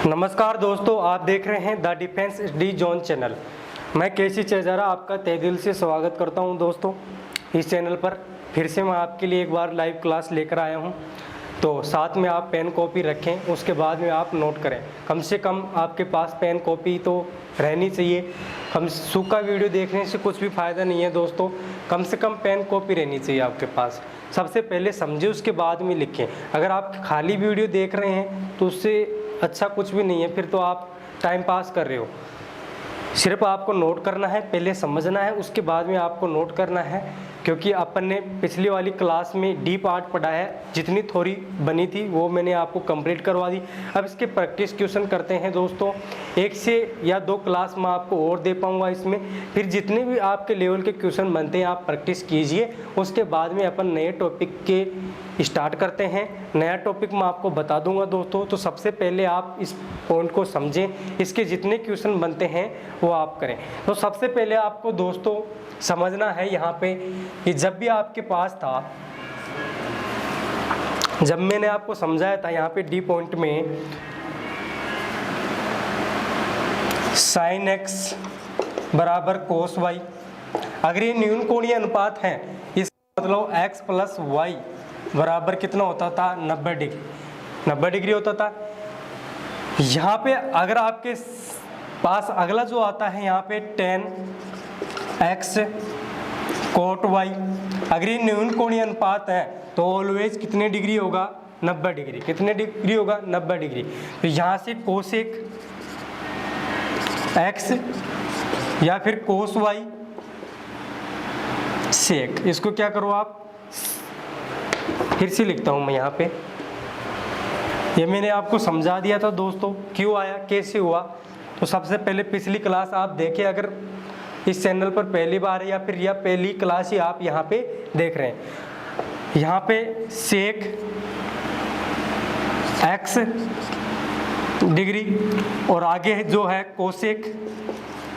नमस्कार दोस्तों, आप देख रहे हैं the defence D zone channel. मैं केसी चेजारा आपका तहे दिल से स्वागत करता हूं दोस्तों। इस चैनल पर फिर से मैं आपके लिए एक बार लाइव क्लास लेकर आया हूं, तो साथ में आप पेन कॉपी रखें, उसके बाद में आप नोट करें। कम से कम आपके पास पेन कॉपी तो रहनी चाहिए। हम सूखा वीडियो देखने से कुछ भी फ़ायदा नहीं है दोस्तों, कम से कम पेन कॉपी रहनी चाहिए आपके पास। सबसे पहले समझे, उसके बाद में लिखें। अगर आप खाली वीडियो देख रहे हैं तो उससे अच्छा कुछ भी नहीं है, फिर तो आप टाइम पास कर रहे हो। सिर्फ आपको नोट करना है, पहले समझना है, उसके बाद में आपको नोट करना है। क्योंकि अपन ने पिछली वाली क्लास में डी पार्ट पढ़ा है, जितनी थोड़ी बनी थी वो मैंने आपको कंप्लीट करवा दी। अब इसके प्रैक्टिस क्वेश्चन करते हैं दोस्तों। एक से या दो क्लास मैं आपको और दे पाऊंगा इसमें। फिर जितने भी आपके लेवल के क्वेश्चन बनते हैं आप प्रैक्टिस कीजिए, उसके बाद में अपन नए टॉपिक के स्टार्ट करते हैं। नया टॉपिक मैं आपको बता दूंगा दोस्तों। तो सबसे पहले आप इस पॉइंट को समझें, इसके जितने क्वेश्चन बनते हैं वो आप करें। तो सबसे पहले आपको दोस्तों समझना है यहाँ पे कि जब भी आपके पास था, जब मैंने आपको समझाया था यहाँ पे डी पॉइंट में साइन एक्स बराबर कोस वाई, अगर ये न्यून कोणीय अनुपात है, इसका मतलब एक्स प्लस वाई बराबर कितना होता था, 90 डिग्री। 90 डिग्री होता था। यहाँ पे अगर आपके पास अगला जो आता है यहाँ पे tan x कोट y, अगर ये न्यून कोणीय अनुपात है तो ऑलवेज कितने डिग्री होगा, 90 डिग्री। कितने डिग्री होगा, 90 डिग्री। तो यहाँ से कोसेक x या फिर कोस y सेक, इसको क्या करो आप, फिर से लिखता हूँ मैं यहाँ पे। ये मैंने आपको समझा दिया था दोस्तों, क्यों आया, कैसे हुआ। तो सबसे पहले पिछली क्लास आप देखें, अगर इस चैनल पर पहली बार है या फिर यह पहली क्लास ही आप यहाँ पे देख रहे हैं। यहाँ पे सेक x डिग्री और आगे जो है कोसेक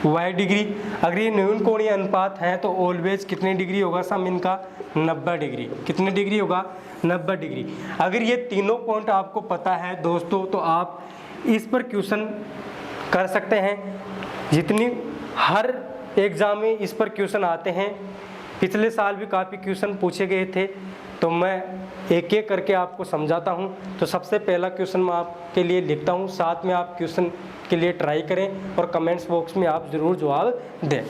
y डिग्री। अगर ये न्यून कोणीय अनुपात है तो ऑलवेज कितने डिग्री होगा सम इनका, 90 डिग्री। कितने डिग्री होगा, 90 डिग्री। अगर ये तीनों पॉइंट आपको पता है दोस्तों तो आप इस पर क्वेश्चन कर सकते हैं। जितनी हर एग्ज़ाम में इस पर क्वेश्चन आते हैं, पिछले साल भी काफ़ी क्वेश्चन पूछे गए थे, तो मैं एक एक करके आपको समझाता हूं। तो सबसे पहला क्वेश्चन मैं आपके लिए लिखता हूं, साथ में आप क्वेश्चन के लिए ट्राई करें और कमेंट्स बॉक्स में आप ज़रूर जवाब दें।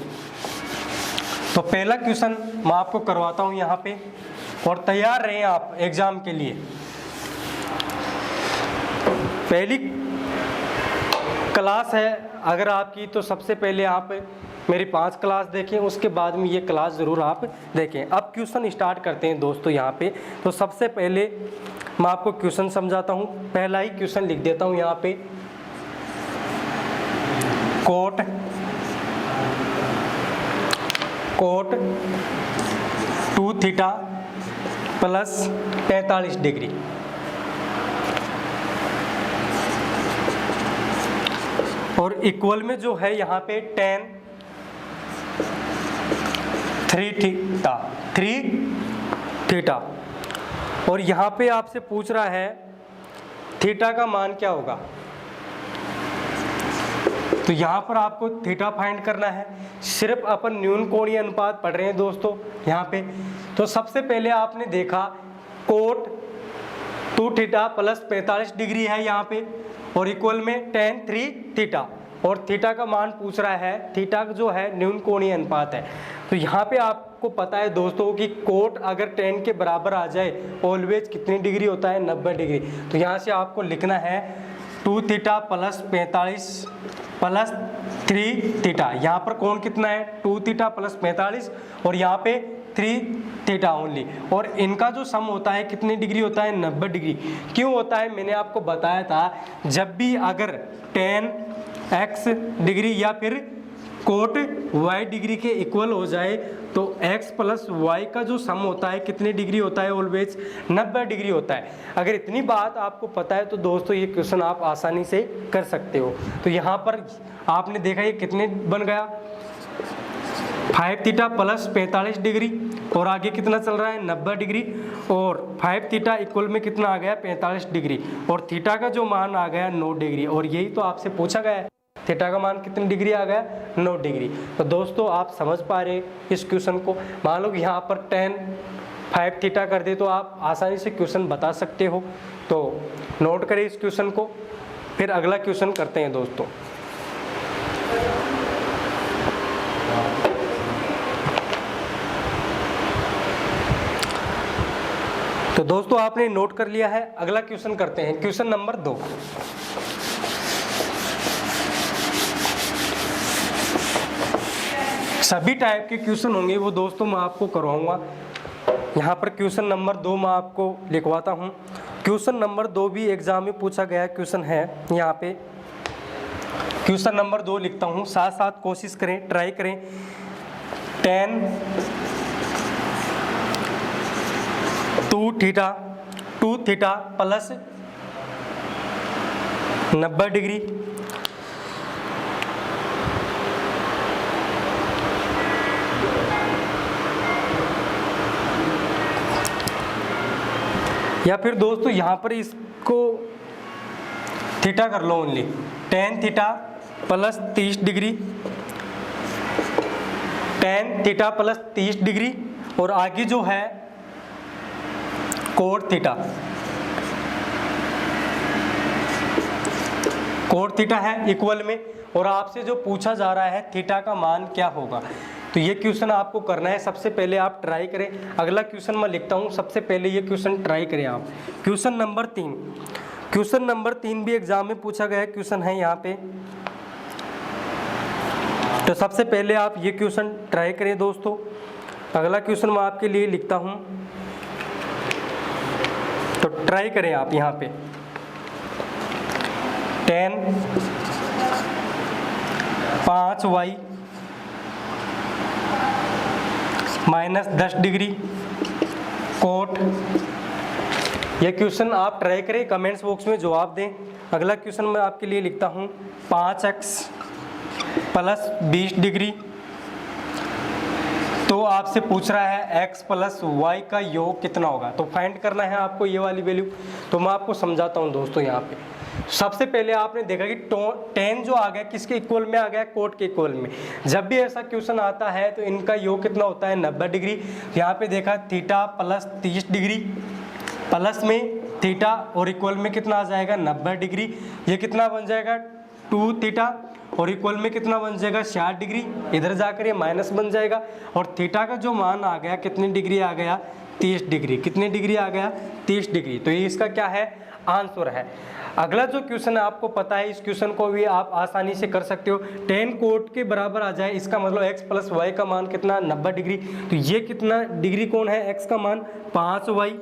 तो पहला क्वेश्चन मैं आपको करवाता हूं यहाँ पे, और तैयार रहें आप एग्ज़ाम के लिए। पहली क्लास है अगर आपकी, तो सबसे पहले आप मेरी 5 क्लास देखें, उसके बाद में ये क्लास ज़रूर आप देखें। अब क्वेश्चन स्टार्ट करते हैं दोस्तों यहाँ पे। तो सबसे पहले मैं आपको क्वेश्चन समझाता हूँ, पहला ही क्वेश्चन लिख देता हूँ यहाँ पे। कोट 2 थीटा प्लस 45 डिग्री, और इक्वल में जो है यहाँ पे tan 3 थीटा, और यहाँ पे आपसे पूछ रहा है थीटा का मान क्या होगा। तो यहाँ पर आपको थीटा फाइंड करना है। सिर्फ अपन न्यून कोणीय अनुपात पढ़ रहे हैं दोस्तों यहाँ पे। तो सबसे पहले आपने देखा कोट 2 थीटा प्लस 45 डिग्री है यहाँ पे, और इक्वल में tan 3 थीटा, और थीटा का मान पूछ रहा है। थीटा जो है न्यून कोणीय अनुपात है। तो यहाँ पे आपको पता है दोस्तों कि कोट अगर tan के बराबर आ जाए ऑलवेज कितनी डिग्री होता है, 90 डिग्री। तो यहाँ से आपको लिखना है 2 थीटा प्लस 45 प्लस 3 थीटा। यहाँ पर कोण कितना है, 2 थीटा प्लस 45, और यहाँ पे 3 थीटा ओनली। और इनका जो सम होता है कितनी डिग्री होता है, 90 डिग्री। क्यों होता है, मैंने आपको बताया था, जब भी अगर tan x डिग्री या फिर कोट y डिग्री के इक्वल हो जाए तो x प्लस y का जो सम होता है कितनी डिग्री होता है, ऑलवेज 90 डिग्री होता है। अगर इतनी बात आपको पता है तो दोस्तों ये क्वेश्चन आप आसानी से कर सकते हो। तो यहाँ पर आपने देखा ये कितने बन गया, 5 थीटा प्लस 45 डिग्री और आगे कितना चल रहा है 90 डिग्री और 5 थीटा इक्वल में कितना आ गया 45 डिग्री और थीटा का जो मान आ गया 9 डिग्री और यही तो आपसे पूछा गया है थीटा का मान कितनी डिग्री आ गया 9 डिग्री। तो दोस्तों आप समझ पा रहे इस क्वेश्चन को। मान लो यहाँ पर 5 थीटा कर दे तो आप आसानी से क्वेश्चन बता सकते हो। तो नोट करें इस क्वेश्चन को, फिर अगला क्वेश्चन करते हैं दोस्तों। तो दोस्तों आपने नोट कर लिया है, अगला क्वेश्चन करते हैं, क्वेश्चन नंबर 2। सभी टाइप के क्वेश्चन होंगे वो दोस्तों मैं आपको करवाऊंगा। यहाँ पर क्वेश्चन नंबर 2 मैं आपको लिखवाता हूँ। क्वेश्चन नंबर 2 भी एग्जाम में पूछा गया क्वेश्चन है। यहाँ पे क्वेश्चन नंबर 2 लिखता हूँ, साथ साथ कोशिश करें, ट्राई करें। 2 थीटा प्लस 90 डिग्री या फिर दोस्तों यहाँ पर इसको थीटा कर लो only. 10 theta plus 30 degree, 10 theta plus 30 degree और आगे जो है कोट थीटा है इक्वल में और आपसे जो पूछा जा रहा है थीटा का मान क्या होगा। तो ये क्वेश्चन आपको करना है। सबसे पहले आप ट्राई करें। अगला क्वेश्चन मैं लिखता हूँ, सबसे पहले ये क्वेश्चन ट्राई करें आप। क्वेश्चन नंबर 3, क्वेश्चन नंबर 3 भी एग्जाम में पूछा गया क्वेश्चन है यहाँ पे। तो सबसे पहले आप ये क्वेश्चन ट्राई करें दोस्तों। अगला क्वेश्चन मैं आपके लिए लिखता हूँ, तो ट्राई करें आप यहाँ पे। 10 5y माइनस 10 डिग्री कोट। ये क्वेश्चन आप ट्राई करें, कमेंट्स बॉक्स में जवाब दें। अगला क्वेश्चन मैं आपके लिए लिखता हूँ, 5x प्लस 20 डिग्री। तो आपसे पूछ रहा है x प्लस वाई का योग कितना होगा। तो फाइंड करना है आपको ये वाली वैल्यू। तो मैं आपको समझाता हूँ दोस्तों। यहाँ पे सबसे पहले आपने देखा कि 10 जो आ गया किसके इक्वल में आ गया, कोट के इक्वल में। जब भी ऐसा क्वेश्चन आता है तो इनका योग कितना होता है 90 डिग्री। यहाँ पे देखा थीटा प्लस 30 डिग्री प्लस में थीटा और इक्वल में कितना आ जाएगा 90 डिग्री। ये कितना बन जाएगा 2 थीटा और इक्वल में कितना बन जाएगा 60 डिग्री। इधर जाकर ये माइनस बन जाएगा और थीटा का जो मान आ गया कितनी डिग्री आ गया 30 डिग्री। कितनी डिग्री आ गया 30 डिग्री। तो ये इसका क्या है आंसर है। अगला जो क्वेश्चन है आपको पता है, इस क्वेश्चन को भी आप आसानी से कर सकते हो। 10 कोट के बराबर आ जाए, इसका मतलब x प्लस वाई का मान कितना 90 डिग्री। तो ये कितना डिग्री कौन है, x का मान 5y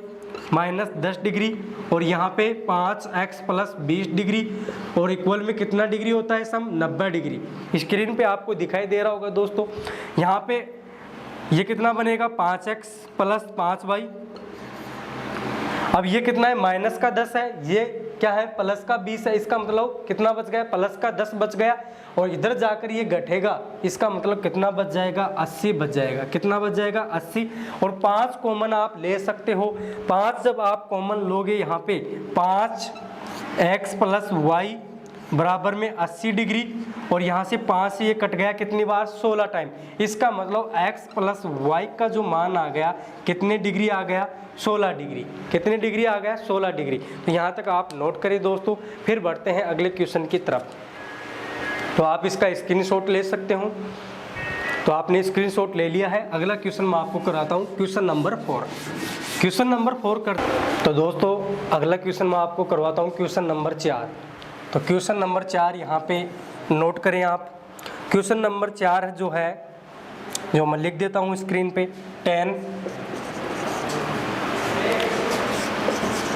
माइनस 10 डिग्री और यहाँ पे 5x प्लस 20 डिग्री और इक्वल में कितना डिग्री होता है सम 90 डिग्री। स्क्रीन पे आपको दिखाई दे रहा होगा दोस्तों। यहाँ पे ये कितना बनेगा 5x प्लस 5y। अब ये कितना है माइनस का 10 है, ये क्या है प्लस का 20 है। इसका मतलब कितना बच गया प्लस का 10 बच गया और इधर जाकर ये घटेगा। इसका मतलब कितना बच जाएगा 80 बच जाएगा। कितना बच जाएगा 80 और 5 कॉमन आप ले सकते हो। 5 जब आप कॉमन लोगे यहाँ पे 5x प्लस वाई बराबर में 80 डिग्री और यहाँ से 5 से ये कट गया कितनी बार 16 टाइम। इसका मतलब x प्लस वाई का जो मान आ गया कितने डिग्री आ गया 16 डिग्री। कितनी डिग्री आ गया 16 डिग्री। तो यहाँ तक आप नोट करें दोस्तों। फिर बढ़ते हैं अगले क्वेश्चन की तरफ। तो आप इसका स्क्रीनशॉट ले सकते हो। तो आपने स्क्रीनशॉट ले लिया है। अगला क्वेश्चन मैं आपको कराता हूँ, क्वेश्चन नंबर 4। क्वेश्चन नंबर 4 कर। तो दोस्तों अगला क्वेश्चन मैं आपको करवाता हूँ, क्वेश्चन नंबर 4। तो क्वेश्चन नंबर 4 यहाँ पे नोट करें आप। क्वेश्चन नंबर 4 जो है, जो मैं लिख देता हूँ स्क्रीन पे, 10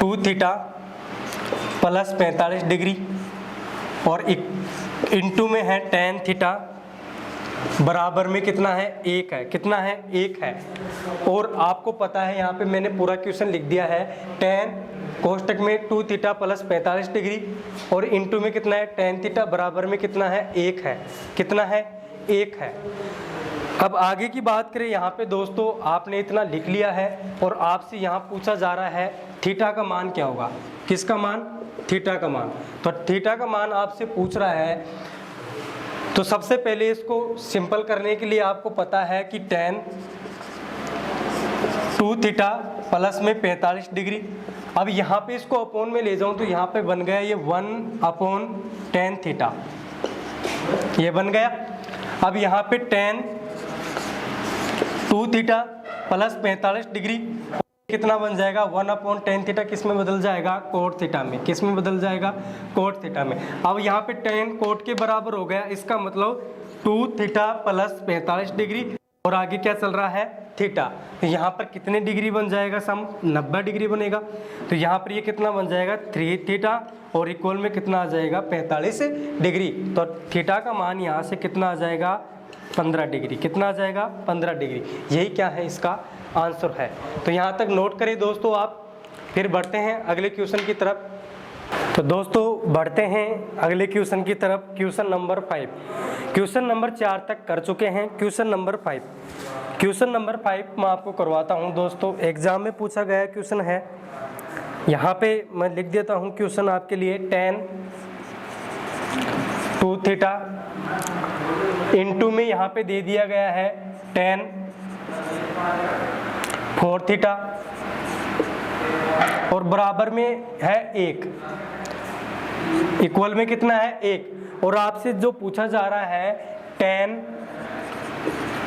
2 थीटा प्लस 45 डिग्री और इंटू में है 10 थीटा बराबर में कितना है 1 है। कितना है 1 है। और आपको पता है यहाँ पे मैंने पूरा क्वेश्चन लिख दिया है। 10 कोष्टक में 2 थीटा प्लस 45 डिग्री और इंटू में कितना है 10 थीटा बराबर में कितना है 1 है। कितना है 1 है। अब आगे की बात करें यहाँ पे दोस्तों, आपने इतना लिख लिया है और आपसे यहाँ पूछा जा रहा है थीटा का मान क्या होगा। किसका मान? थीटा का मान। तो थीटा का मान आपसे पूछ रहा है, तो सबसे पहले इसको सिंपल करने के लिए आपको पता है कि tan 2 थीटा प्लस में 45 डिग्री। अब यहाँ पे इसको अपोन में ले जाऊँ तो यहाँ पे बन गया ये 1/tan थीटा, ये बन गया। अब यहाँ पे tan 2 थीटा प्लस 45 डिग्री कितना बन जाएगा? 1/tan थीटा किस में बदल जाएगा? कोट थीटा में। किस में बदल जाएगा? कोट थीटा में। अब यहाँ पे tan कोट के बराबर हो गया, इसका मतलब 2 थीटा प्लस 45 डिग्री और आगे क्या चल रहा है? थीटा। तो यहाँ पर कितने डिग्री बन जाएगा? सम 90 डिग्री बनेगा। तो यहाँ पर ये कितना बन जाएगा? 3 थीटा और इक्वल में कितना आ जाएगा? 45 डिग्री। तो थीटा का मान यहाँ से कितना आ जाएगा? 15 डिग्री। कितना आ जाएगा? 15 डिग्री। यही क्या है? इसका आंसर है। तो यहाँ तक नोट करें दोस्तों आप। फिर बढ़ते हैं अगले क्वेश्चन की तरफ। तो दोस्तों बढ़ते हैं अगले क्वेश्चन की तरफ। Question number 5। क्वेश्चन नंबर 4 तक कर चुके हैं। Question number 5। क्वेश्चन नंबर 5 मैं आपको करवाता हूँ दोस्तों। एग्जाम में पूछा गया क्वेश्चन है, यहाँ पे मैं लिख देता हूँ क्वेश्चन आपके लिए। tan 2 थीटा इनटू में यहाँ पे दे दिया गया है tan 4 थीटा और बराबर में है 1, इक्वल में कितना है? 1। और आपसे जो पूछा जा रहा है tan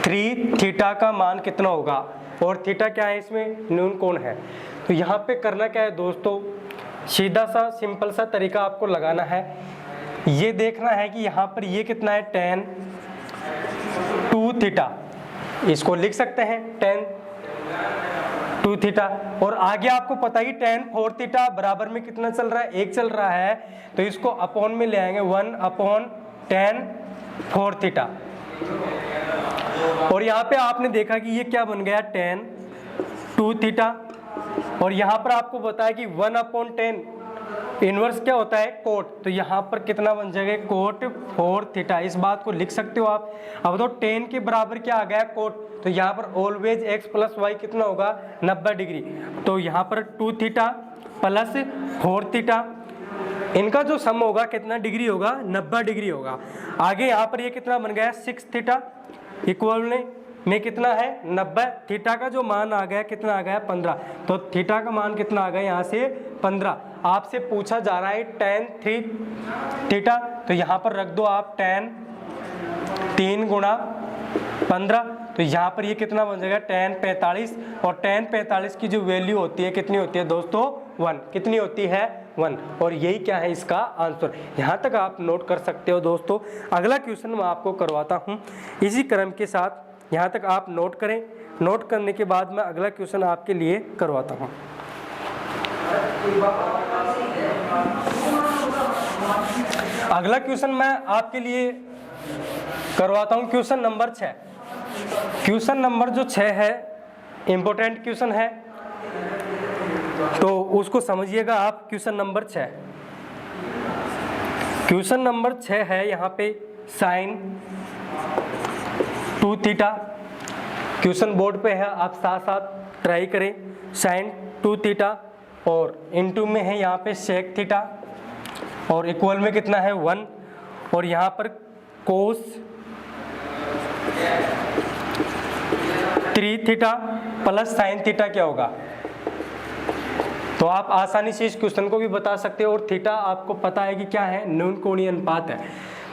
3 थीटा का मान कितना होगा, और थीटा क्या है? इसमें न्यून कोण है। तो यहाँ पे करना क्या है दोस्तों, सीधा सा सिंपल सा तरीका आपको लगाना है। ये देखना है कि यहाँ पर ये कितना है? tan 2 थीटा, इसको लिख सकते हैं tan 2 थीटा। और आगे आपको पता ही tan 4 थीटा बराबर में कितना चल रहा है? 1 चल रहा है। तो इसको अपॉन में ले आएंगे 1/tan 4 थीटा। और यहाँ पे आपने देखा कि ये क्या बन गया? tan 2 theta. और यहाँ पर आपको बताया कि 1/tan इनवर्स क्या होता है? कोट। तो यहाँ पर कितना बन जाएगा? Cot 4 theta. इस बात को लिख सकते हो आप। अब तो tan के बराबर क्या आ गया? कोट। तो यहाँ पर ऑलवेज x प्लस वाई कितना होगा? 90 डिग्री। तो यहाँ पर 2 थीटा प्लस 4 थीटा, इनका जो सम होगा कितना डिग्री होगा? 90 डिग्री होगा। आगे यहाँ पर ये कितना बन गया? 6 थीटा इक्वल में कितना है? 90। थीटा का जो मान आ गया कितना आ गया? 15। तो थीटा का मान कितना आ गया यहाँ से? 15। आपसे पूछा जा रहा है tan 3 थीटा, तो यहाँ पर रख दो आप tan 3 गुणा 15। तो यहाँ पर ये कितना बन जाएगा? tan 45। और tan 45 की जो वैल्यू होती है कितनी होती है दोस्तों? 1। कितनी होती है? 1। और यही क्या है? इसका आंसर। यहाँ तक आप नोट कर सकते हो दोस्तों। अगला क्वेश्चन मैं आपको करवाता हूँ इसी क्रम के साथ। यहाँ तक आप नोट करें। नोट करने के बाद मैं अगला क्वेश्चन आपके लिए करवाता हूँ। अगला क्वेश्चन मैं आपके लिए करवाता हूँ क्वेश्चन नंबर 6। क्वेश्चन नंबर जो 6 है इम्पोर्टेंट क्वेश्चन है, तो उसको समझिएगा आप। क्वेश्चन नंबर 6, क्वेश्चन नंबर 6 है यहाँ पे sin 2 थीटा। क्वेश्चन बोर्ड पे है, आप साथ साथ ट्राई करें। sin 2 थीटा और इनटू में है यहाँ पे sec थीटा और इक्वल में कितना है? 1। और यहाँ पर cos 3 theta plus sin theta क्या होगा? तो आप आसानी से इस क्वेश्चन को भी बता सकते हो। और थीटा आपको पता है कि क्या है? न्यून कोणीय अनुपात है।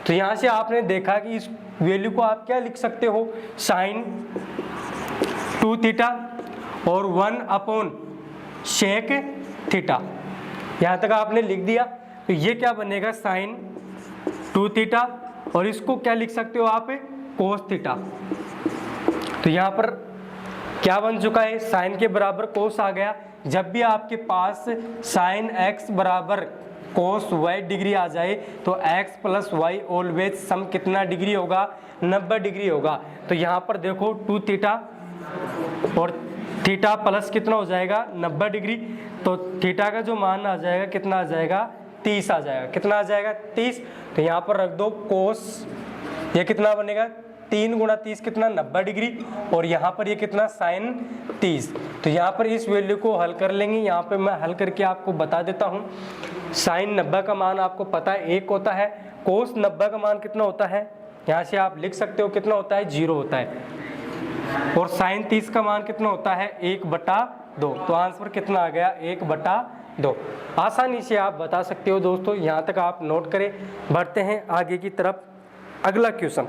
तो यहाँ से आपने देखा कि इस वैल्यू को आप क्या लिख सकते हो? sin 2 थीटा और 1/sec थीटा। यहाँ तक आपने लिख दिया। तो ये क्या बनेगा? sin 2 थीटा और इसको क्या लिख सकते हो आप? cos theta. तो यहाँ पर क्या बन चुका है? sin के बराबर cos आ गया। जब भी आपके पास sin x बराबर cos y डिग्री आ जाए तो x plus y always sum कितना डिग्री होगा? 90 डिग्री होगा। तो यहाँ पर देखो 2 थीटा और थीटा प्लस कितना हो जाएगा? 90 डिग्री। तो थीटा का जो मान आ जाएगा कितना आ जाएगा? 30 आ जाएगा। कितना आ जाएगा? 30। तो यहाँ पर रख दो cos, ये कितना बनेगा? 3 गुणा 30 कितना 90 डिग्री, और यहाँ पर ये कितना sin 30। तो यहाँ पर इस वैल्यू को हल कर लेंगे। यहाँ पे मैं हल करके आपको बता देता हूँ। sin 90 का मान आपको पता है 1 होता है, cos 90 का मान कितना होता है, यहाँ से आप लिख सकते हो कितना होता है 0 होता है, और sin 30 का मान कितना होता है 1/2। तो आंसर कितना आ गया 1/2। आसानी से आप बता सकते हो दोस्तों, यहाँ तक आप नोट करें। बढ़ते हैं आगे की तरफ। अगला क्वेश्चन,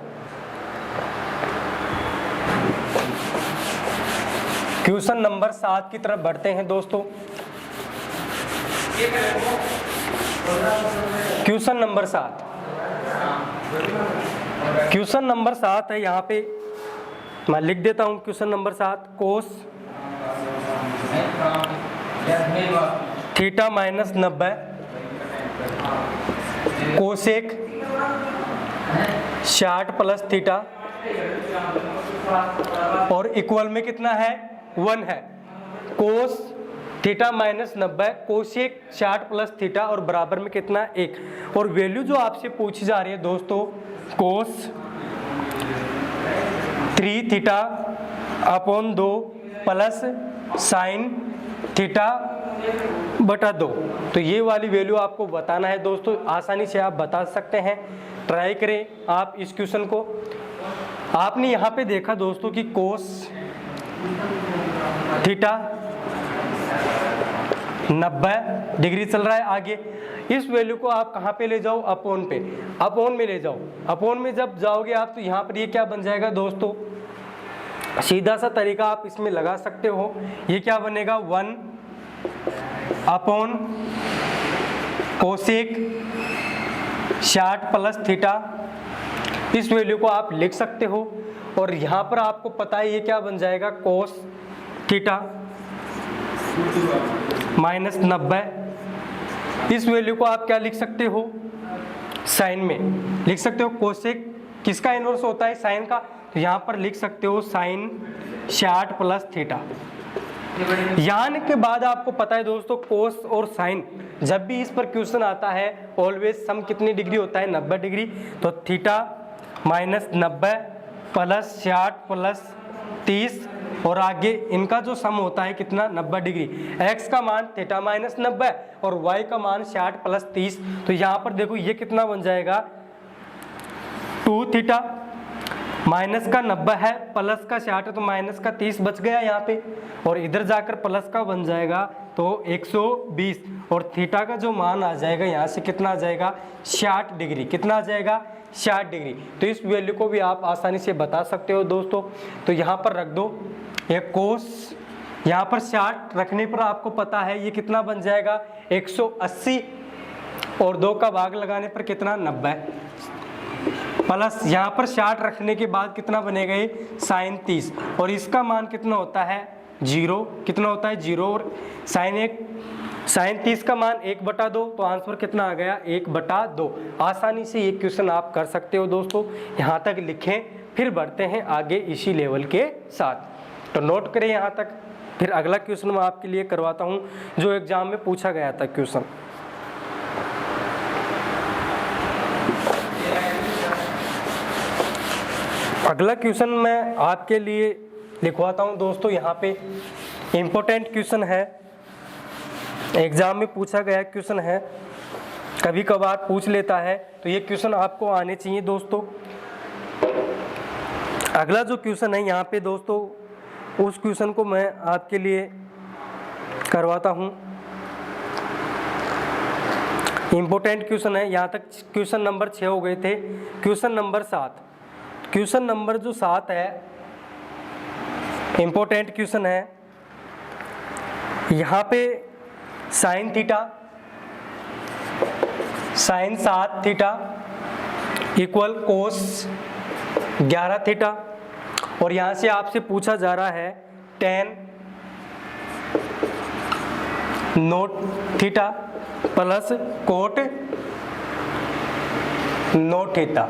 क्वेश्चन नंबर 7 की तरफ बढ़ते हैं दोस्तों। क्वेश्चन नंबर 7, क्वेश्चन नंबर 7 है, यहाँ पे मैं लिख देता हूँ question number 7, cos theta minus 90 cosec 60 plus theta और इक्वल में कितना है 1 है। Cos theta minus 90 cosec 60 plus theta और बराबर में कितना 1। और वैल्यू जो आपसे पूछी जा रही है दोस्तों, कोस 3 theta upon 2 plus sine theta बटा 2। तो ये वाली वैल्यू आपको बताना है दोस्तों। आसानी से आप बता सकते हैं, ट्राई करें आप इस क्वेश्चन को। आपने यहाँ पे देखा दोस्तों कि कोस थीटा 90 डिग्री चल रहा है आगे। इस वैल्यू को आप कहाँ पे ले जाओ, अपॉन पे, अपॉन में ले जाओ। अपॉन में जब जाओगे आप तो यहाँ पर ये क्या बन जाएगा दोस्तों, सीधा सा तरीका आप इसमें लगा सकते हो। ये क्या बनेगा 1 अपॉन कोसेक 60 प्लस थीटा। इस वैल्यू को आप लिख सकते हो। और यहाँ पर आपको पता है ये क्या बन जाएगा, कोस थीटा माइनस 90। इस वैल्यू को आप क्या लिख सकते हो, साइन में लिख सकते हो। कोसेक किसका इनवर्स होता है, साइन का। तो यहाँ पर लिख सकते हो साइन 60 प्लस थीटा। यहाँ के बाद आपको पता है दोस्तों, कोस और साइन जब भी इस पर क्वेश्चन आता है ऑलवेज सम कितनी डिग्री होता है 90 डिग्री। तो थीटा माइनस 90 प्लस 60 प्लस 30 और आगे इनका जो सम होता है कितना 90 डिग्री। x का मान थीटा माइनस 90 और y का मान 60 प्लस 30। तो यहाँ पर देखो ये कितना बन जाएगा 2 थीटा माइनस का 90 है प्लस का 60 है तो माइनस का 30 बच गया यहाँ पे, और इधर जाकर प्लस का बन जाएगा तो 120। और थीटा का जो मान आ जाएगा यहाँ से कितना आ जाएगा 60 डिग्री। कितना आ जाएगा 60 डिग्री। तो इस वैल्यू को भी आप आसानी से बता सकते हो दोस्तों। तो यहाँ पर रख दो ये कोस, यहाँ पर 60 रखने पर आपको पता है ये कितना बन जाएगा 180 और 2 का भाग लगाने पर कितना 90 प्लस यहाँ पर 60 रखने के बाद कितना बनेगा ये साइन 30 और इसका मान कितना होता है 0। कितना होता है 0 और साइन 30 का मान 1/2। तो आंसर कितना आ गया 1/2। आसानी से ये क्वेश्चन आप कर सकते हो दोस्तों। यहाँ तक लिखें, फिर बढ़ते हैं आगे इसी लेवल के साथ। तो नोट करें यहाँ तक, फिर अगला क्वेश्चन मैं आपके लिए करवाता हूँ जो एग्जाम में पूछा गया था क्वेश्चन। अगला क्वेश्चन मैं आपके लिए लिखवाता हूं दोस्तों। यहाँ पे इम्पोर्टेंट क्वेश्चन है, एग्जाम में पूछा गया क्वेश्चन है, कभी कभार पूछ लेता है, तो ये क्वेश्चन आपको आने चाहिए दोस्तों। अगला जो क्वेश्चन है यहाँ पे दोस्तों, उस क्वेश्चन को मैं आपके लिए करवाता हूँ। इम्पोर्टेंट क्वेश्चन है, यहाँ तक क्वेश्चन नंबर 6 हो गए थे। क्वेश्चन नंबर 7, क्वेश्चन नंबर जो 7 है इम्पोर्टेंट क्वेश्चन है। यहाँ पे sine theta sine 7 theta equal cos 11 theta, और यहाँ से आपसे पूछा जा रहा है tan nought theta plus cot nought theta.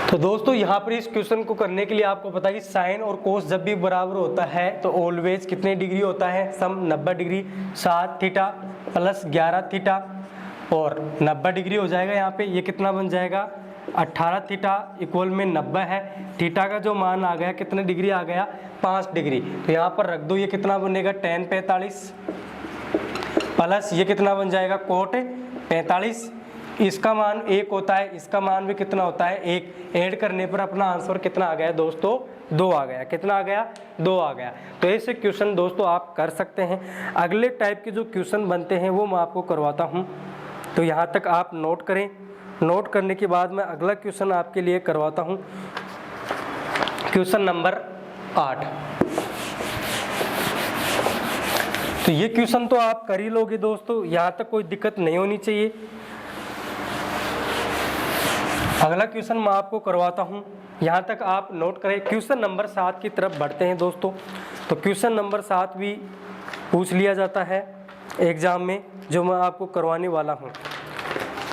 तो दोस्तों यहाँ पर इस क्वेश्चन को करने के लिए आपको पता है कि साइन और कोस जब भी बराबर होता है तो ऑलवेज कितने डिग्री होता है, सम 90 डिग्री। 7 थीटा प्लस 11 थीटा और 90 डिग्री हो जाएगा। यहाँ पे ये कितना बन जाएगा 18 थीटा इक्वल में 90 है। थीटा का जो मान आ गया कितने डिग्री आ गया, 5 डिग्री। तो यहाँ पर रख दो, ये कितना बनेगा tan 45 प्लस ये कितना बन जाएगा cot 45। इसका मान 1 होता है, इसका मान भी कितना होता है 1। ऐड करने पर अपना आंसर कितना आ गया दोस्तों, 2 आ गया। कितना आ गया, 2 आ गया। तो ऐसे क्वेश्चन दोस्तों आप कर सकते हैं। अगले टाइप के जो क्वेश्चन बनते हैं वो मैं आपको करवाता हूँ, तो यहाँ तक आप नोट करें। नोट करने के बाद मैं अगला क्वेश्चन आपके लिए करवाता हूँ, क्वेश्चन नंबर 8। तो ये क्वेश्चन तो आप कर ही लोगे दोस्तों, यहाँ तक कोई दिक्कत नहीं होनी चाहिए। अगला क्वेश्चन मैं आपको करवाता हूँ, यहाँ तक आप नोट करें। क्वेश्चन नंबर 7 की तरफ बढ़ते हैं दोस्तों। तो क्वेश्चन नंबर 7 भी पूछ लिया जाता है एग्जाम में, जो मैं आपको करवाने वाला हूँ।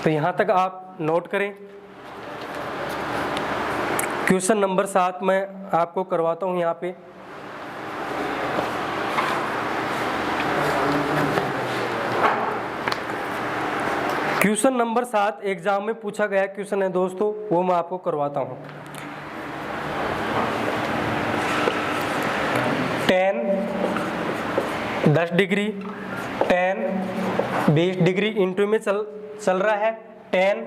तो यहाँ तक आप नोट करें। क्वेश्चन नंबर 7 मैं आपको करवाता हूँ यहाँ पे। क्वेश्चन नंबर 7 एग्जाम में पूछा गया क्वेश्चन है दोस्तों, वो मैं आपको करवाता हूँ। tan 10 degree, tan 20 degree into में चल रहा है, tan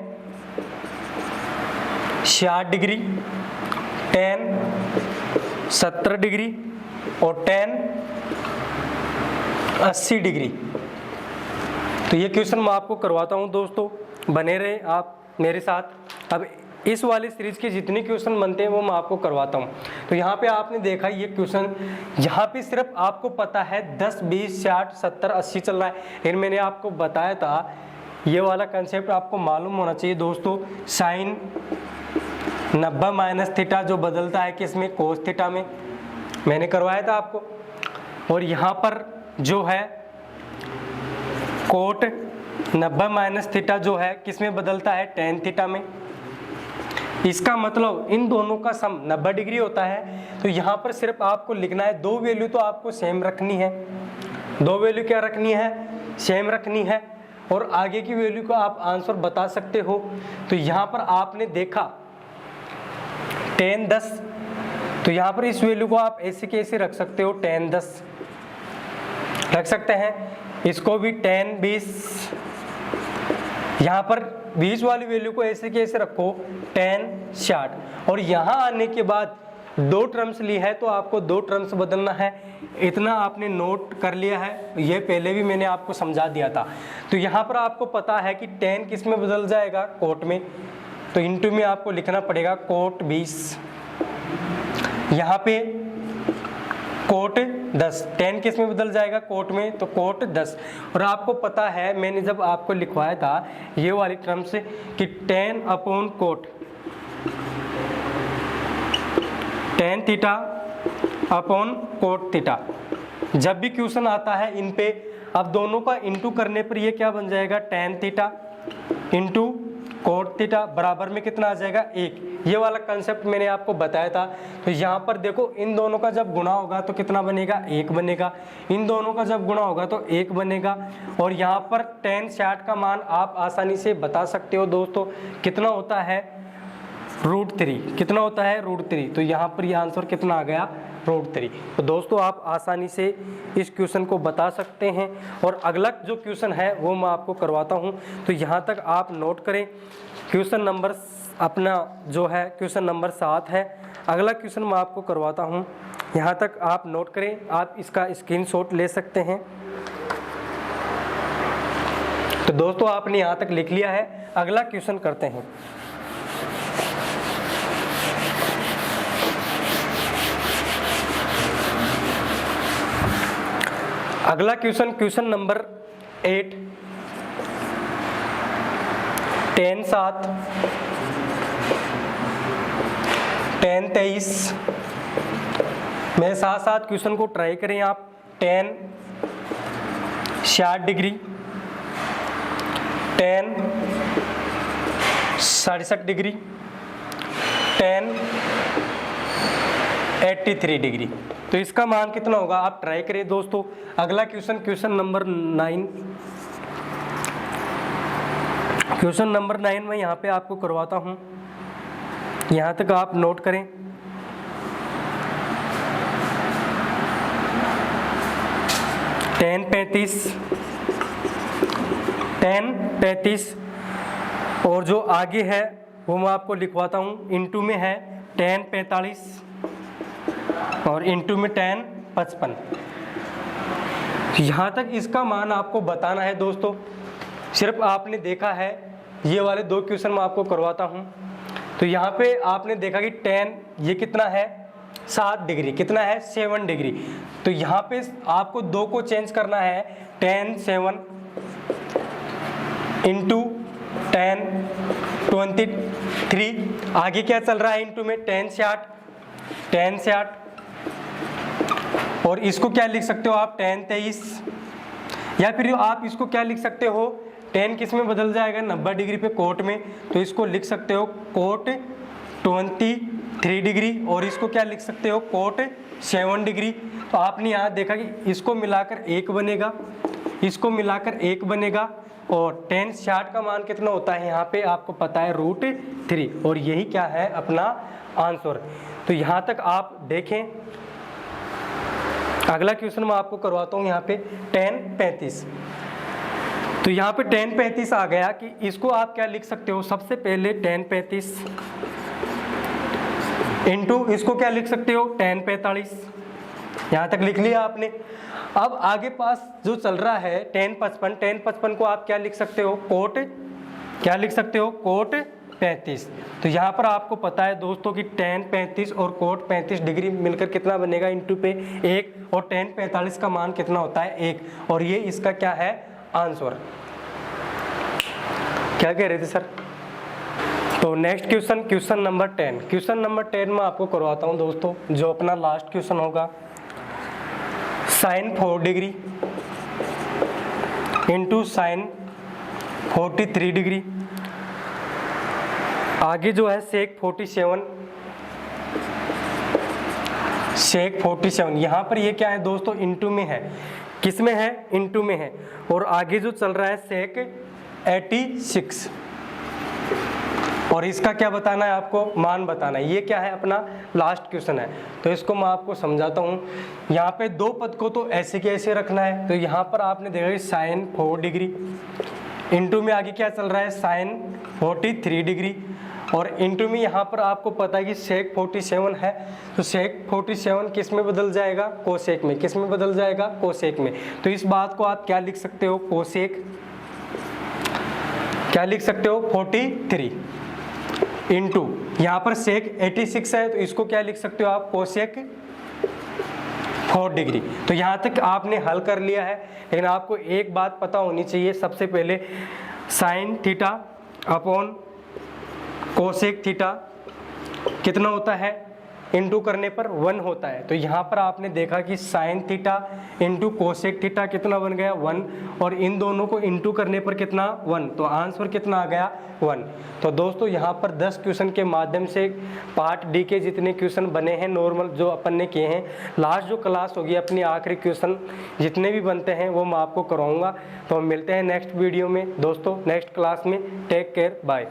60 डिग्री, tan 70 डिग्री और tan 80 डिग्री। तो ये क्वेश्चन मैं आपको करवाता हूँ दोस्तों, बने रहे आप मेरे साथ। अब इस वाली सीरीज के जितने क्वेश्चन बनते हैं वो मैं आपको करवाता हूँ। तो यहाँ पे आपने देखा ये क्वेश्चन, यहाँ पे सिर्फ आपको पता है 10, 20, 60, 70, 80 चल रहा है। लेकिन मैंने आपको बताया था ये वाला कंसेप्ट आपको मालूम होना चाहिए दोस्तों। साइन 90 माइनस थीटा जो बदलता है किसमें, कोस थीटा में, मैंने करवाया था आपको। और यहाँ पर जो है कोट 90 माइनस थीटा जो है किसमें बदलता है, टेन थीटा में। इसका मतलब इन दोनों का सम 90 डिग्री होता है। तो यहाँ पर सिर्फ आपको लिखना है, 2 वैल्यू तो आपको सेम रखनी है। 2 वैल्यू क्या रखनी है, सेम रखनी है। और आगे की वैल्यू को आप आंसर बता सकते हो। तो यहाँ पर आपने देखा tan 10, तो यहाँ पर इस वैल्यू को आप ऐसे कैसे रख सकते हो, tan 10 रख सकते हैं। इसको भी tan 20, यहाँ पर 20 वाली वैल्यू को ऐसे कैसे रखो, tan 60। और यहाँ आने के बाद 2 टर्म्स ली है तो आपको 2 टर्म्स बदलना है। इतना आपने नोट कर लिया है, ये पहले भी मैंने आपको समझा दिया था। तो यहाँ पर आपको पता है कि tan किस में बदल जाएगा, कोट में। तो इंटू में आपको लिखना पड़ेगा कोट 20, यहाँ पे कोट 10। tan किस में बदल जाएगा, कोट में, तो कोट 10। और आपको पता है मैंने जब आपको लिखवाया था ये वाली टर्म से कि tan upon coat, tan theta upon cot theta. जब भी क्वेश्चन आता है इन पे, अब दोनों का इंटू करने पर ये क्या बन जाएगा, tan theta into cot theta बराबर में कितना आ जाएगा, 1। ये वाला कंसेप्ट मैंने आपको बताया था। तो यहाँ पर देखो इन दोनों का जब गुणा होगा तो कितना बनेगा, 1 बनेगा। इन दोनों का जब गुणा होगा तो 1 बनेगा। और यहाँ पर tan 60 का मान आप आसानी से बता सकते हो दोस्तों, कितना होता है, √3। कितना होता है, √3। तो यहाँ पर यह आंसर कितना आ गया, √3। तो दोस्तों आप आसानी से इस क्वेश्चन को बता सकते हैं। और अगला जो क्वेश्चन है वो मैं आपको करवाता हूँ। तो यहाँ तक आप नोट करें। क्वेश्चन नंबर अपना जो है क्वेश्चन नंबर 7 है। अगला क्वेश्चन मैं आपको करवाता हूँ, यहाँ तक आप नोट करें। आप इसका स्क्रीनशॉट ले सकते हैं। तो दोस्तों आपने यहाँ तक लिख लिया है। अगला क्वेश्चन करते हैं। अगला question, question number 8, tan 7, tan 23। मेरे साथ साथ क्वेश्चन को ट्राई करें आप। tan 60 degree, tan 67 degree, tan 83 degree. तो इसका मान कितना होगा, आप ट्राई करें दोस्तों। अगला question, question number 9। Question number 9 मैं यहाँ पे आपको करवाता हूँ। यहाँ तक आप नोट करें। tan 35 और जो आगे है वो मैं आपको लिखवाता हूँ, इंटू में है tan 45 और इंटू में tan 55। यहाँ तक इसका मान आपको बताना है दोस्तों। सिर्फ आपने देखा है ये वाले 2 क्वेश्चन मैं आपको करवाता हूँ। तो यहाँ पे आपने देखा कि tan ये कितना है 7 डिग्री, कितना है 7 डिग्री। तो यहाँ पे आपको 2 को चेंज करना है, tan 7 इंटू tan 23। आगे क्या चल रहा है इंटू में tan 60 और इसको क्या लिख सकते हो आप tan 23, या फिर आप इसको क्या लिख सकते हो, tan किस में बदल जाएगा 90 डिग्री पे कोट में, तो इसको लिख सकते हो कोट 23 डिग्री और इसको क्या लिख सकते हो कोट 7 डिग्री। तो आपने यहाँ देखा कि इसको मिलाकर 1 बनेगा, इसको मिलाकर 1 बनेगा और tan 60 का मान कितना होता है यहाँ पे आपको पता है √3 और यही क्या है अपना आंसर। तो यहाँ तक आप देखें। अगला क्वेश्चन मैं आपको करवाता हूँ यहाँ पे tan 35। तो यहाँ पे tan 35 आ गया कि इसको आप क्या लिख सकते हो, सबसे पहले tan 35 इंटू इसको क्या लिख सकते हो tan 45। यहाँ तक लिख लिया आपने। अब आगे पास जो चल रहा है tan 55 को आप क्या लिख सकते हो कोट, क्या लिख सकते हो कोट 35। तो यहाँ पर आपको पता है दोस्तों कि tan 35 और कोट 35 डिग्री मिलकर कितना बनेगा इंटू पे 1 और tan 45 का मान कितना होता है 1 और ये इसका क्या है आंसर। क्या कह रहे थे सर। तो next question number 10। Question number 10 में आपको करवाता हूँ दोस्तों, जो अपना लास्ट क्वेश्चन होगा sin 4 degree into sin 43 degree. आगे जो है sec 47 यहाँ पर ये क्या है दोस्तों इंटू में है, किस में है इंटू में है और आगे जो चल रहा है sec 86 और इसका क्या बताना है आपको मान बताना है। ये क्या है अपना लास्ट क्वेश्चन है। तो इसको मैं आपको समझाता हूँ। यहाँ पे 2 पद को तो ऐसे के ऐसे रखना है। तो यहाँ पर आपने देखा कि sin 4 डिग्री इंटू में आगे क्या चल रहा है sin 43 डिग्री और इंटू में यहाँ पर आपको पता है कि sec 47 है। तो sec 47 किस में बदल जाएगा कोसेक में, किस में बदल जाएगा कोसेक में। तो इस बात को आप क्या लिख सकते हो कोसेक, क्या लिख सकते हो 43 इंटू यहाँ पर sec 86 है तो इसको क्या लिख सकते हो आप कोसेक 4 डिग्री। तो यहाँ तक आपने हल कर लिया है। लेकिन आपको एक बात पता होनी चाहिए, सबसे पहले sin theta upon cosec theta कितना होता है इंटू करने पर 1 होता है। तो यहाँ पर आपने देखा कि sin theta into cosec theta कितना बन गया 1 और इन दोनों को इंटू करने पर कितना 1, तो आंसर कितना आ गया 1। तो दोस्तों यहाँ पर 10 क्वेश्चन के माध्यम से पार्ट डी के जितने क्वेश्चन बने हैं नॉर्मल जो अपन ने किए हैं, लास्ट जो क्लास होगी अपनी आखिरी क्वेश्चन जितने भी बनते हैं वो मैं आपको करवाऊँगा। तो हम मिलते हैं नेक्स्ट वीडियो में दोस्तों, नेक्स्ट क्लास में। Take care, bye.